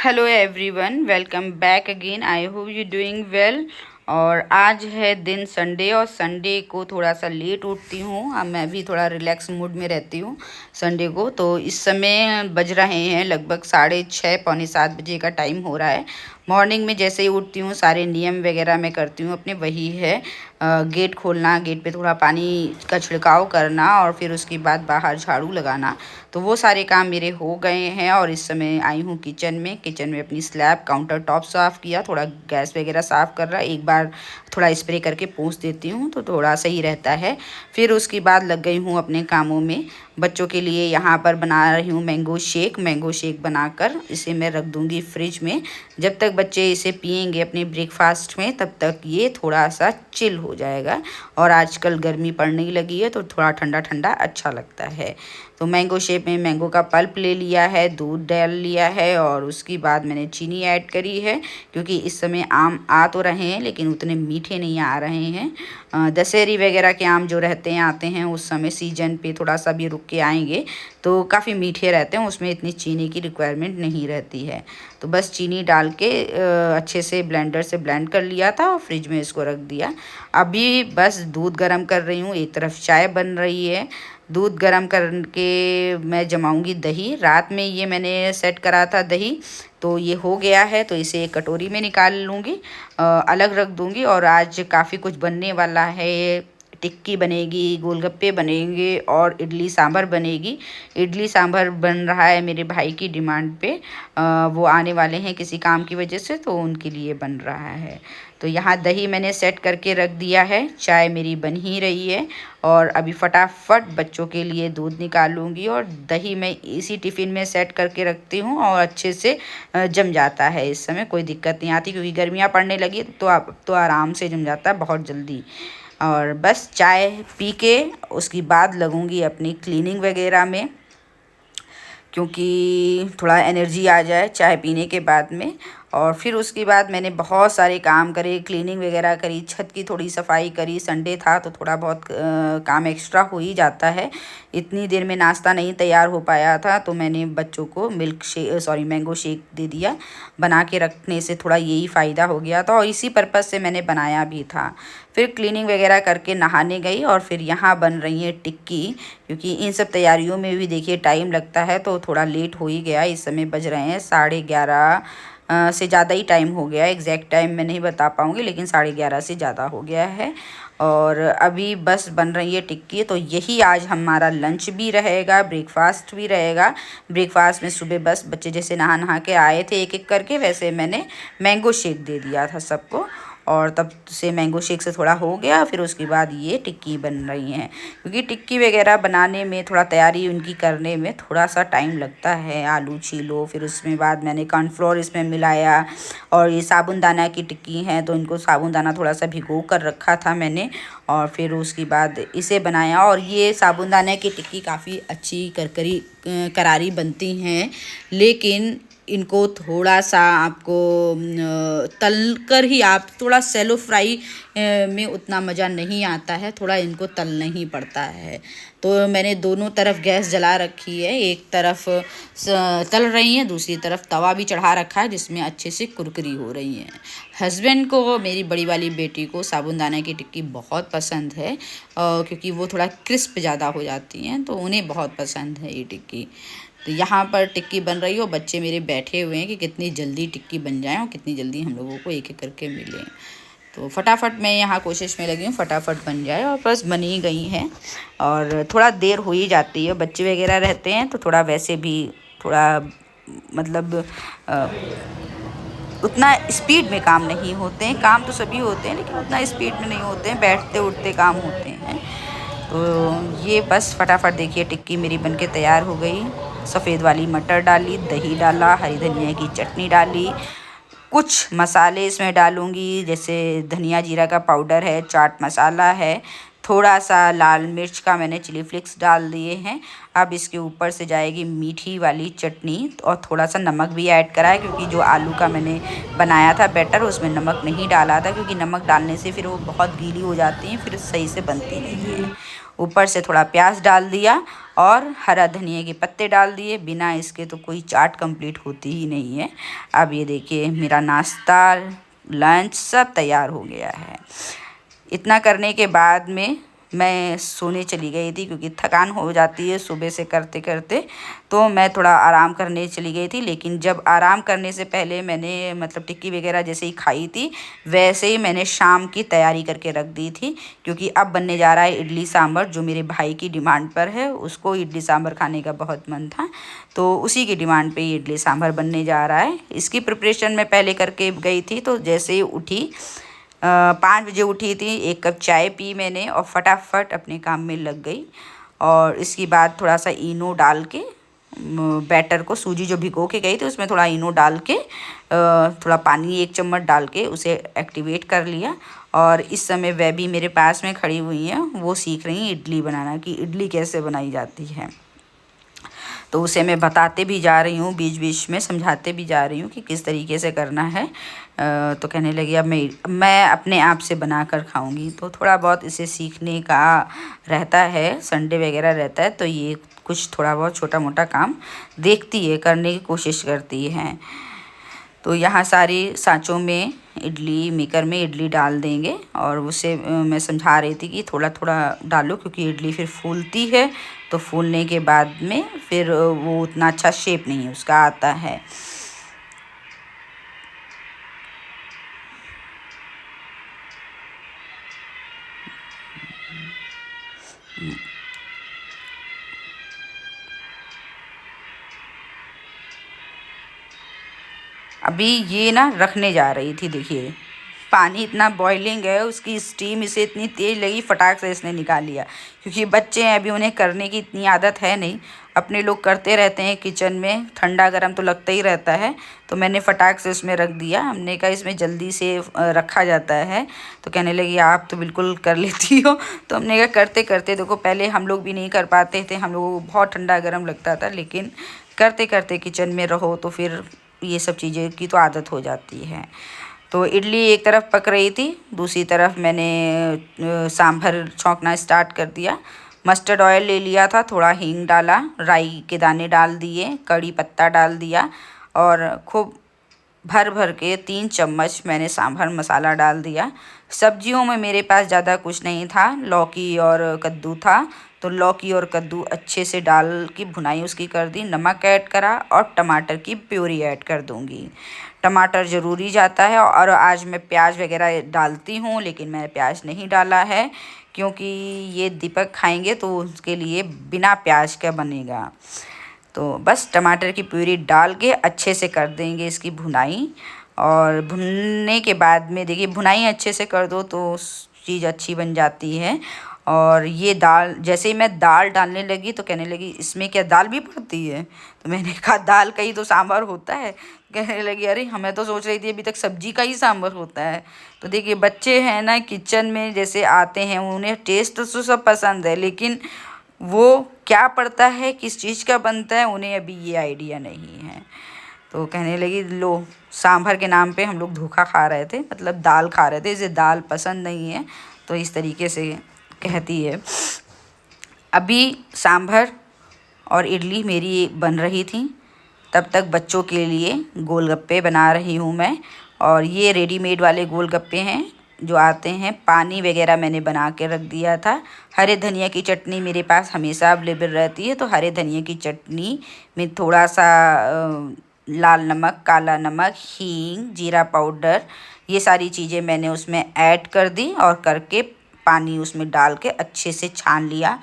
Hello everyone, welcome back again. I hope you doing well. और आज है दिन संडे और संडे को थोड़ा सा लेट उठती हूँ। अब मैं भी थोड़ा रिलैक्स मूड में रहती हूँ संडे को। तो इस समय बज रहे हैं लगभग 6:30 पौने 7 बजे का टाइम हो रहा है। मॉर्निंग में जैसे ही उठती हूँ सारे नियम वगैरह मैं करती हूँ अपने। वही है गेट खोलना, गेट पे थोड़ा पानी का छिड़काव करना और फिर उसके बाद बाहर झाड़ू लगाना। तो वो सारे काम मेरे हो गए हैं और इस समय आई हूँ किचन में। किचन में अपनी स्लैब काउंटर टॉप साफ़ किया, थोड़ा गैस वगैरह साफ़ कर रहा। एक बार थोड़ा स्प्रे करके पोंछ देती हूँ तो थोड़ा सही रहता है। फिर उसके बाद लग गई हूँ अपने कामों में। बच्चों के लिए यहाँ पर बना रही हूँ मैंगो शेक बनाकर इसे मैं रख दूँगी फ्रिज में। जब तक बच्चे इसे पियेंगे अपने ब्रेकफास्ट में तब तक ये थोड़ा सा चिल हो जाएगा। और आजकल गर्मी पड़ने लगी है तो थोड़ा ठंडा ठंडा अच्छा लगता है। तो मैंगो शेक में मैंगो का पल्प ले लिया है, दूध डाल लिया है और उसके बाद मैंने चीनी ऐड करी है। क्योंकि इस समय आम आ तो रहे हैं लेकिन उतने मीठे नहीं आ रहे हैं। दशहरी वगैरह के आम जो रहते हैं आते हैं उस समय सीजन पे थोड़ा सा भी रुक के आएंगे तो काफ़ी मीठे रहते हैं, उसमें इतनी चीनी की रिक्वायरमेंट नहीं रहती है। तो बस चीनी डाल के अच्छे से ब्लेंडर से ब्लेंड कर लिया था और फ्रिज में इसको रख दिया। अभी बस दूध गर्म कर रही हूँ, एक तरफ चाय बन रही है। दूध गर्म करके मैं जमाऊंगी दही। रात में ये मैंने सेट करा था दही, तो ये हो गया है तो इसे एक कटोरी में निकाल लूँगी, अलग रख दूँगी। और आज काफ़ी कुछ बनने वाला है। टिक्की बनेगी, गोलगप्पे बनेंगे और इडली सांभर बनेगी। इडली सांभर बन रहा है मेरे भाई की डिमांड पे। वो आने वाले हैं किसी काम की वजह से तो उनके लिए बन रहा है। तो यहाँ दही मैंने सेट करके रख दिया है, चाय मेरी बन ही रही है। और अभी फटाफट बच्चों के लिए दूध निकालूंगी और दही मैं इसी टिफ़िन में सेट करके रखती हूँ और अच्छे से जम जाता है। इस समय कोई दिक्कत नहीं आती क्योंकि गर्मियाँ पड़ने लगी तो अब तो आराम से जम जाता है बहुत जल्दी। और बस चाय पी के उसके बाद लगूंगी अपनी क्लीनिंग वगैरह में, क्योंकि थोड़ा एनर्जी आ जाए चाय पीने के बाद में। और फिर उसके बाद मैंने बहुत सारे काम करे, क्लीनिंग वगैरह करी, छत की थोड़ी सफाई करी। संडे था तो थोड़ा बहुत काम एक्स्ट्रा हो ही जाता है। इतनी देर में नाश्ता नहीं तैयार हो पाया था तो मैंने बच्चों को मैंगो शेक दे दिया। बना के रखने से थोड़ा यही फ़ायदा हो गया था और इसी पर्पज़ से मैंने बनाया भी था। फिर क्लीनिंग वगैरह करके नहाने गई और फिर यहाँ बन रही है टिक्की। क्योंकि इन सब तैयारियों में भी देखिए टाइम लगता है तो थोड़ा लेट हो ही गया। इस समय बज रहे हैं 11:30 से ज़्यादा ही टाइम हो गया है। एग्जैक्ट टाइम मैं नहीं बता पाऊँगी लेकिन 11:30 से ज़्यादा हो गया है। और अभी बस बन रही है टिक्की। तो यही आज हमारा लंच भी रहेगा, ब्रेकफास्ट भी रहेगा। ब्रेकफास्ट में सुबह बस बच्चे जैसे नहा के आए थे एक एक करके, वैसे मैंने मैंगो शेक दे दिया था सबको और तब से मैंगो शेक से थोड़ा हो गया। फिर उसके बाद ये टिक्की बन रही हैं क्योंकि टिक्की वगैरह बनाने में थोड़ा तैयारी उनकी करने में थोड़ा सा टाइम लगता है। आलू छीलो, फिर उसमें बाद मैंने कॉर्नफ्लोर इसमें मिलाया। और ये साबुनदाना की टिक्की हैं तो इनको साबुनदाना थोड़ा सा भिगो कर रखा था मैंने और फिर उसके बाद इसे बनाया। और ये साबुनदाना की टिक्की काफ़ी अच्छी करारी बनती हैं, लेकिन इनको थोड़ा सा आपको तल कर ही, आप थोड़ा सेलो फ्राई में उतना मज़ा नहीं आता है, थोड़ा इनको तलना ही पड़ता है। तो मैंने दोनों तरफ गैस जला रखी है, एक तरफ तल रही हैं, दूसरी तरफ तवा भी चढ़ा रखा है जिसमें अच्छे से कुरकुरी हो रही हैं। हस्बैंड को, मेरी बड़ी वाली बेटी को साबुनदाना की टिक्की बहुत पसंद है क्योंकि वो थोड़ा क्रिस्प ज़्यादा हो जाती हैं तो उन्हें बहुत पसंद है ये टिक्की। तो यहाँ पर टिक्की बन रही हो, बच्चे मेरे बैठे हुए हैं कि कितनी जल्दी टिक्की बन जाए और कितनी जल्दी हम लोगों को एक एक करके मिले। तो फटाफट मैं यहाँ कोशिश में लगी हूँ फटाफट बन जाए और बस बन ही गई हैं। और थोड़ा देर हो ही जाती है, बच्चे वगैरह रहते हैं तो थोड़ा वैसे भी थोड़ा मतलब उतना स्पीड में काम नहीं होते हैं। काम तो सभी होते हैं लेकिन उतना स्पीड में नहीं होते हैं, बैठते उठते काम होते हैं। तो ये बस फटाफट देखिए टिक्की मेरी बनके तैयार हो गई। सफ़ेद वाली मटर डाली, दही डाला, हरी धनिया की चटनी डाली, कुछ मसाले इसमें डालूँगी जैसे धनिया जीरा का पाउडर है, चाट मसाला है, थोड़ा सा लाल मिर्च का मैंने चिली फ्लेक्स डाल दिए हैं। अब इसके ऊपर से जाएगी मीठी वाली चटनी और थोड़ा सा नमक भी ऐड करा है क्योंकि जो आलू का मैंने बनाया था बैटर उसमें नमक नहीं डाला था, क्योंकि नमक डालने से फिर वो बहुत गीली हो जाती हैं, फिर सही से बनती नहीं है। ऊपर से थोड़ा प्याज डाल दिया और हरा धनिया के पत्ते डाल दिए। बिना इसके तो कोई चाट कंप्लीट होती ही नहीं है। अब ये देखिए मेरा नाश्ता लंच सब तैयार हो गया है। इतना करने के बाद में मैं सोने चली गई थी, क्योंकि थकान हो जाती है सुबह से करते करते, तो मैं थोड़ा आराम करने चली गई थी। लेकिन जब आराम करने से पहले मैंने मतलब टिक्की वगैरह जैसे ही खाई थी, वैसे ही मैंने शाम की तैयारी करके रख दी थी, क्योंकि अब बनने जा रहा है इडली सांभर, जो मेरे भाई की डिमांड पर है। उसको इडली सांभर खाने का बहुत मन था, तो उसी की डिमांड पे इडली सांभर बनने जा रहा है। इसकी प्रिपरेशन मैं पहले करके गई थी, तो जैसे ही उठी 5 बजे उठी थी, 1 कप चाय पी मैंने और फटाफट अपने काम में लग गई। और इसके बाद थोड़ा सा इनो डाल के बैटर को, सूजी जो भिगो के गई थी उसमें थोड़ा इनो डाल के थोड़ा पानी 1 चम्मच डाल के उसे एक्टिवेट कर लिया। और इस समय वह भी मेरे पास में खड़ी हुई हैं, वो सीख रही हैं इडली बनाना, कि इडली कैसे बनाई जाती है। तो उसे मैं बताते भी जा रही हूँ, बीच बीच में समझाते भी जा रही हूँ कि किस तरीके से करना है। तो कहने लगी अब मैं अपने आप से बना कर खाऊँगी। तो थोड़ा बहुत इसे सीखने का रहता है, संडे वगैरह रहता है, तो ये कुछ थोड़ा बहुत छोटा मोटा काम देखती है, करने की कोशिश करती है। तो यहाँ सारी सांचों में इडली मेकर में इडली डाल देंगे, और उसे मैं समझा रही थी कि थोड़ा थोड़ा डालो, क्योंकि इडली फिर फूलती है, तो फूलने के बाद में फिर वो उतना अच्छा शेप नहीं उसका आता है। अभी ये ना रखने जा रही थी, देखिए पानी इतना बॉइलिंग है, उसकी स्टीम इसे इतनी तेज़ लगी, फटाक से इसने निकाल लिया। क्योंकि बच्चे हैं अभी, उन्हें करने की इतनी आदत है नहीं। अपने लोग करते रहते हैं किचन में, ठंडा गरम तो लगता ही रहता है, तो मैंने फटाक से उसमें रख दिया। हमने कहा इसमें जल्दी से रखा जाता है। तो कहने लगी आप तो बिल्कुल कर लेती हो। तो हमने कहा करते करते देखो, पहले हम लोग भी नहीं कर पाते थे, हम लोगों को बहुत ठंडा गर्म लगता था, लेकिन करते करते किचन में रहो तो फिर ये सब चीज़ें की तो आदत हो जाती है। तो इडली एक तरफ पक रही थी, दूसरी तरफ मैंने सांभर छौंकना स्टार्ट कर दिया। मस्टर्ड ऑयल ले लिया था, थोड़ा हींग डाला, राई के दाने डाल दिए, कड़ी पत्ता डाल दिया, और खूब भर भर के 3 चम्मच मैंने सांभर मसाला डाल दिया। सब्जियों में मेरे पास ज़्यादा कुछ नहीं था, लौकी और कद्दू था, तो लौकी और कद्दू अच्छे से डाल की भुनाई उसकी कर दी, नमक ऐड करा और टमाटर की प्यूरी ऐड कर दूंगी। टमाटर ज़रूरी जाता है, और आज मैं प्याज वगैरह डालती हूँ, लेकिन मैंने प्याज नहीं डाला है, क्योंकि ये दीपक खाएंगे तो उसके लिए बिना प्याज का बनेगा। तो बस टमाटर की प्यूरी डाल के अच्छे से कर देंगे इसकी भुनाई। और भुनने के बाद में देखिए, भुनाई अच्छे से कर दो तो चीज़ अच्छी बन जाती है। और ये दाल, जैसे ही मैं दाल डालने लगी तो कहने लगी इसमें क्या दाल भी पड़ती है? तो मैंने कहा दाल का ही तो सांभर होता है। कहने लगी अरे हमें तो सोच रही थी अभी तक सब्जी का ही सांभर होता है। तो देखिए बच्चे हैं ना, किचन में जैसे आते हैं, उन्हें टेस्ट तो सब पसंद है, लेकिन वो क्या पड़ता है, किस चीज़ का बनता है, उन्हें अभी ये आइडिया नहीं है। तो कहने लगी लो, सांभर के नाम पे हम लोग धोखा खा रहे थे, मतलब दाल खा रहे थे, इसे दाल पसंद नहीं है, तो इस तरीके से कहती है। अभी सांभर और इडली मेरी बन रही थी, तब तक बच्चों के लिए गोलगप्पे बना रही हूँ मैं। और ये रेडीमेड वाले गोलगप्पे हैं जो आते हैं, पानी वगैरह मैंने बना के रख दिया था। हरे धनिया की चटनी मेरे पास हमेशा अवेलेबल रहती है, तो हरे धनिया की चटनी में थोड़ा सा लाल नमक, काला नमक, हींग, जीरा पाउडर, ये सारी चीज़ें मैंने उसमें ऐड कर दी, और करके पानी उसमें डाल के अच्छे से छान लिया।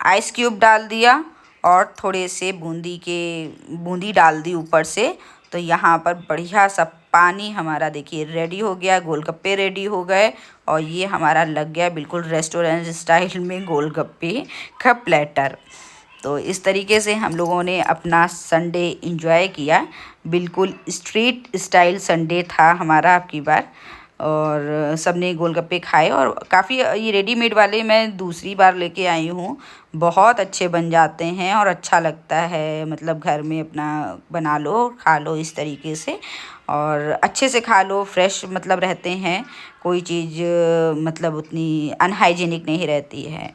आइस क्यूब डाल दिया, और थोड़े से बूंदी डाल दी ऊपर से। तो यहाँ पर बढ़िया सा पानी हमारा देखिए रेडी हो गया, गोलगप्पे रेडी हो गए, और ये हमारा लग गया बिल्कुल रेस्टोरेंट स्टाइल में गोलगप्पे का प्लेटर। तो इस तरीके से हम लोगों ने अपना संडे एंजॉय किया। बिल्कुल स्ट्रीट स्टाइल संडे था हमारा अब की बार, और सबने गोलगप्पे खाए। और काफ़ी ये रेडीमेड वाले मैं दूसरी बार लेके आई हूँ, बहुत अच्छे बन जाते हैं और अच्छा लगता है, मतलब घर में अपना बना लो, खा लो इस तरीके से, और अच्छे से खा लो, फ्रेश मतलब रहते हैं, कोई चीज़ मतलब उतनी अनहाइजीनिक नहीं रहती है।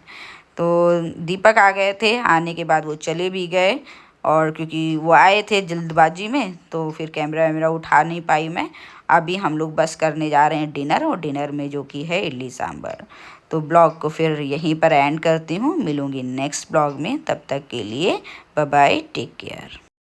तो दीपक आ गए थे, आने के बाद वो चले भी गए, और क्योंकि वो आए थे जल्दबाजी में तो फिर कैमरा वैमरा उठा नहीं पाई मैं। अभी हम लोग बस करने जा रहे हैं डिनर, और डिनर में जो कि है इडली सांभर। तो ब्लॉग को फिर यहीं पर एंड करती हूँ, मिलूँगी नेक्स्ट ब्लॉग में। तब तक के लिए बाय बाय, टेक केयर।